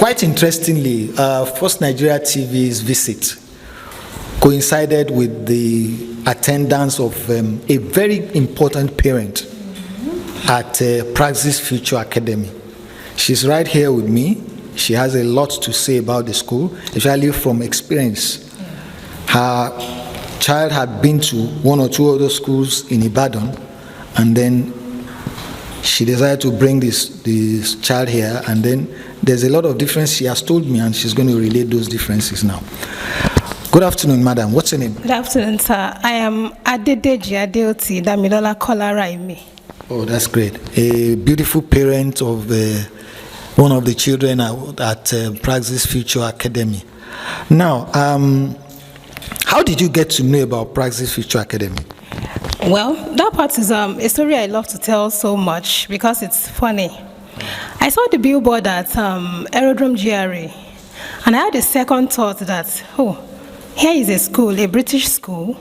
Quite interestingly, First Nigeria TV's visit coincided with the attendance of a very important parent at Praxis Future Academy. She's right here with me. She has a lot to say about the school, especially from experience. Her child had been to one or two other schools in Ibadan, and then she decided to bring this child here, and then there's a lot of difference she has told me, and she's going to relate those differences now. Good afternoon, madam. What's your name? Good afternoon, sir. I am Adedeji Adeoti Damilola Kolaraimi. Oh, that's great. A beautiful parent of one of the children at Praxis Future Academy. Now, how did you get to know about Praxis Future Academy? Well, that part is a story I love to tell so much because it's funny. I saw the billboard at Aerodrome GRA, and I had a second thought that, oh, here is a school, a British school.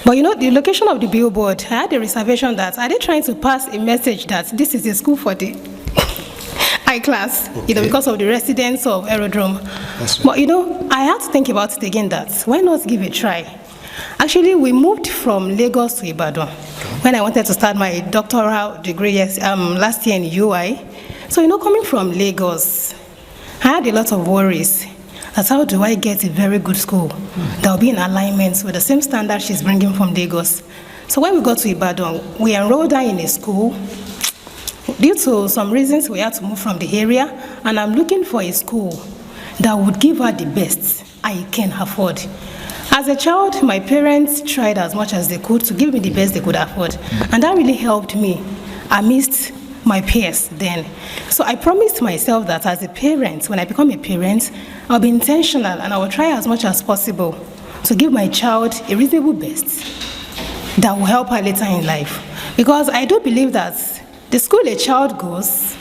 But you know, the location of the billboard, I had a reservation that, are they trying to pass a message that this is a school for the high class, okay, you know, because of the residents of Aerodrome. Right. But you know, I had to think about it again that, why not give it a try? Actually, we moved from Lagos to Ibadan when I wanted to start my doctoral degree last year in UI. So, you know, coming from Lagos, I had a lot of worries. That's how do I get a very good school that will be in alignment with the same standard she's bringing from Lagos. So when we got to Ibadan, we enrolled her in a school. Due to some reasons, we had to move from the area, and I'm looking for a school that would give her the best I can afford. As a child, my parents tried as much as they could to give me the best they could afford, and that really helped me amidst my peers then. So I promised myself that as a parent, when I become a parent, I'll be intentional and I will try as much as possible to give my child a reasonable best that will help her later in life. Because I do believe that the school a child goes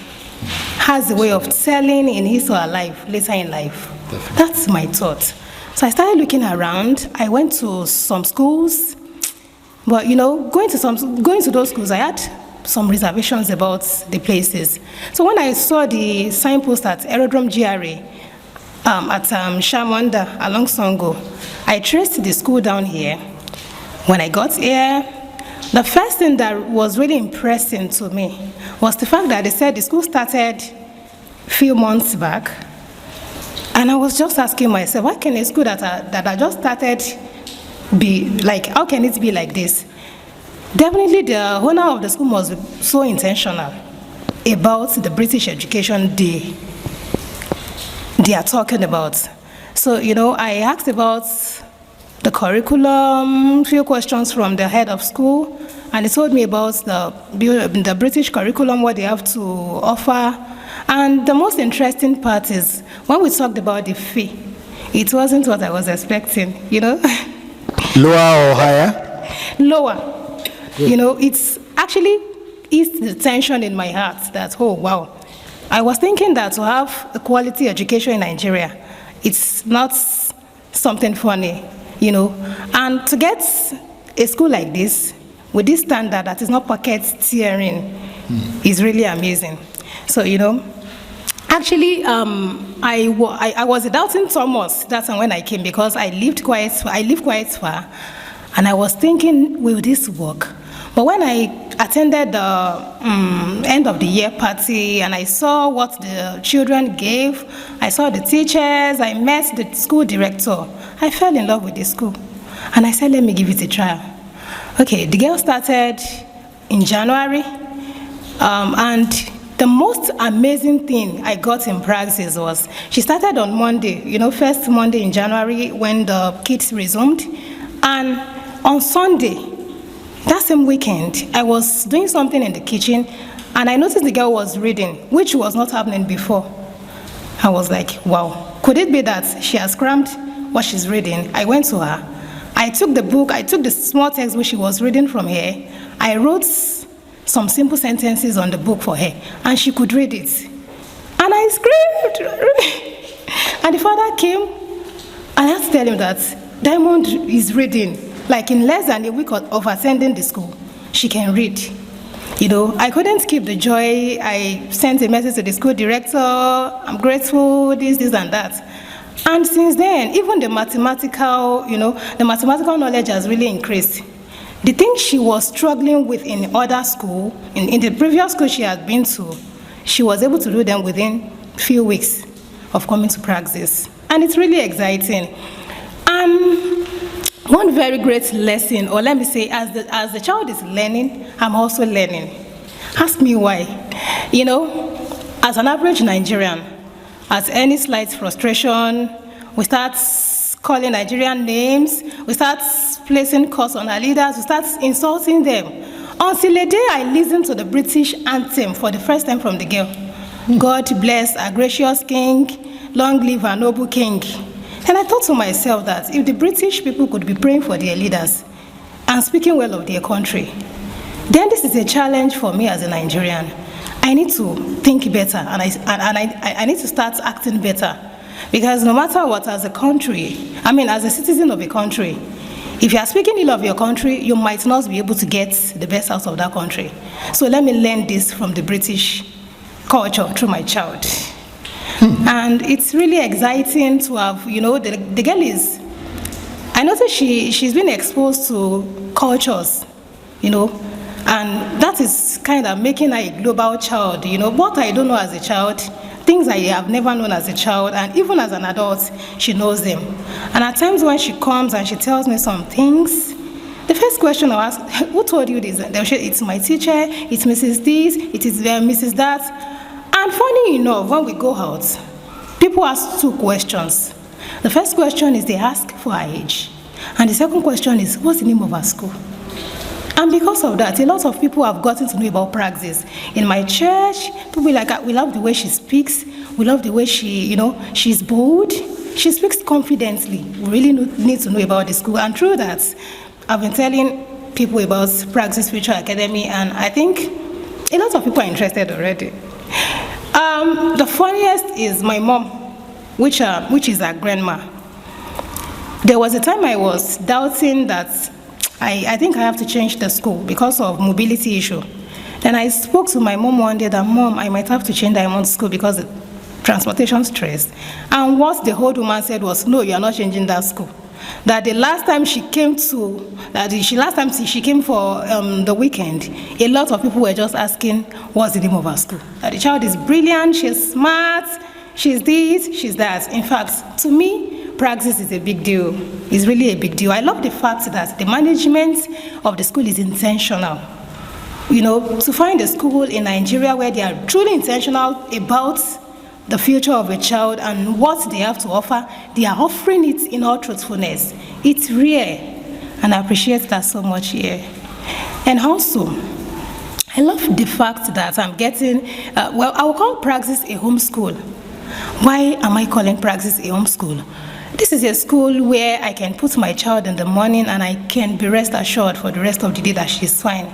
has a way of selling in his or her life later in life. Definitely. That's my thought. So I started looking around. I went to some schools, but you know, going to those schools, I had some reservations about the places. So when I saw the signpost at Aerodrome GRA, at Shamonda along Songo, I traced the school down here. When I got here, the first thing that was really impressive to me was the fact that they said the school started a few months back. And I was just asking myself, why can a school that I just started be like, how can it be like this? Definitely the owner of the school was so intentional about the British education they are talking about. So, you know, I asked about the curriculum, few questions from the head of school, and he told me about the British curriculum, what they have to offer. And the most interesting part is when we talked about the fee, it wasn't what I was expecting, you know. Lower or higher? Lower. Good. You know, it's actually eased the tension in my heart that, oh, wow. I was thinking that to have a quality education in Nigeria, it's not something funny, you know. And to get a school like this, with this standard that is not pocket tearing, is really amazing. So, you know, actually, I was doubting Thomas that time when I came because I live quite far, and I was thinking, will this work? But when I attended the end of the year party and I saw what the children gave, I saw the teachers, I met the school director, I fell in love with the school. And I said, let me give it a try. Okay, the girl started in January, and the most amazing thing I got in Praxis was she started on Monday, you know, first Monday in January when the kids resumed. And on Sunday, that same weekend, I was doing something in the kitchen and I noticed the girl was reading, which was not happening before. I was like, wow, could it be that she has crammed what she's reading? I went to her. I took the book, I took the small text which she was reading from here. I wrote some simple sentences on the book for her and she could read it. And I screamed. And the father came and I had to tell him that Diamond is reading. Like in less than a week of attending the school, she can read. I couldn't keep the joy. I sent a message to the school director, I'm grateful, this, and that. And since then, even the mathematical knowledge has really increased. The things she was struggling with in other school, in the previous school she had been to, she was able to do them within a few weeks of coming to Praxis. And it's really exciting. One very great lesson, or let me say, as the child is learning, I'm also learning. Ask me why. As an average Nigerian, at any slight frustration, we start calling Nigerian names, we start placing curse on our leaders, we start insulting them. Until a day I listened to the British anthem for the first time from the girl. God bless our gracious king, long live our noble king. And I thought to myself that if the British people could be praying for their leaders and speaking well of their country, then this is a challenge for me as a Nigerian. I need to think better, and I need to start acting better. Because no matter what, as a citizen of a country, if you are speaking ill of your country, you might not be able to get the best out of that country. So let me learn this from the British culture through my child. And it's really exciting to have, the girl is, I noticed she's been exposed to cultures, and that is kind of making her a global child, what I don't know as a child, things I have never known as a child, and even as an adult, she knows them. And at times when she comes and she tells me some things, the first question I ask, who told you this? They'll say, it's my teacher, it's Mrs. this, it is Mrs. that. And funny enough, when we go out, people ask two questions. The first question is they ask for her age. And the second question is, what's the name of her school? And because of that, a lot of people have gotten to know about Praxis. In my church, people we love the way she speaks. We love the way she's bold. She speaks confidently. We really need to know about the school. And through that, I've been telling people about Praxis Future Academy, and I think a lot of people are interested already. The funniest is my mom, which is her grandma. There was a time I was doubting that I think I have to change the school because of mobility issue. Then I spoke to my mom one day that, Mom, I might have to change Diamond School because of transportation stress. And what the old woman said was, no, you are not changing that school. That the last time she came for the weekend, a lot of people were just asking, what's the name of her school? That the child is brilliant, she's smart, she's this, she's that. In fact, to me, Praxis is a big deal. It's really a big deal. I love the fact that the management of the school is intentional. To find a school in Nigeria where they are truly intentional about the future of a child and what they have to offer, they are offering it in all truthfulness. It's rare, and I appreciate that so much here. And also, I love the fact that I'm getting, I will call Praxis a home school. Why am I calling Praxis a home school? This is a school where I can put my child in the morning and I can be rest assured for the rest of the day that she's fine.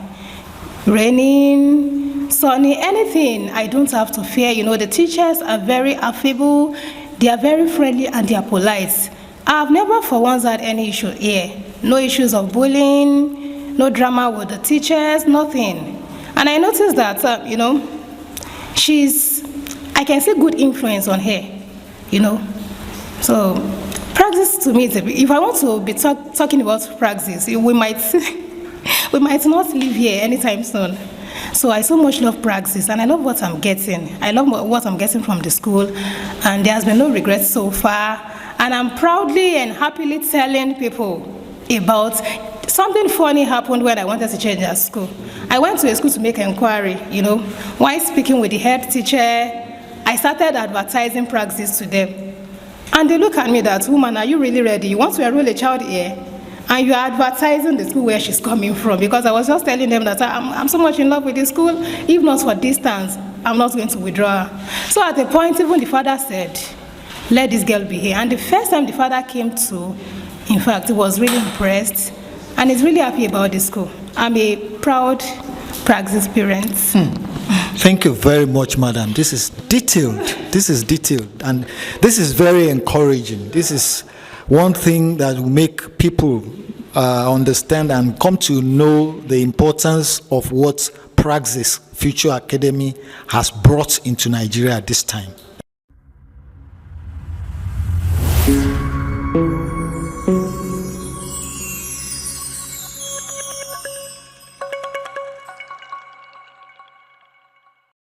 Raining, sunny, anything, I don't have to fear. The teachers are very affable, they are very friendly, and they are polite. I've never for once had any issue here. No issues of bullying, no drama with the teachers, nothing. And I noticed that, I can see good influence on her, So, Praxis to me, if I want to be talking about Praxis, we might not live here anytime soon. So I so much love Praxis, and I love what I'm getting. I love what I'm getting from the school, and there has been no regrets so far. And I'm proudly and happily telling people about something funny happened when I wanted to change at school. I went to a school to make an inquiry, While speaking with the head teacher, I started advertising Praxis to them. And they look at me that, woman, are you really ready? You want to enroll a child here? And you are advertising the school where she's coming from. Because I was just telling them that I'm so much in love with the school. If not for distance, I'm not going to withdraw. So at a point, even the father said, let this girl be here. And the first time the father came to, in fact, he was really impressed. And he's really happy about the school. I'm a proud Praxis parent. Thank you very much, madam. This is detailed. And this is very encouraging. This is one thing that will make people understand and come to know the importance of what Praxis Future Academy has brought into Nigeria this time.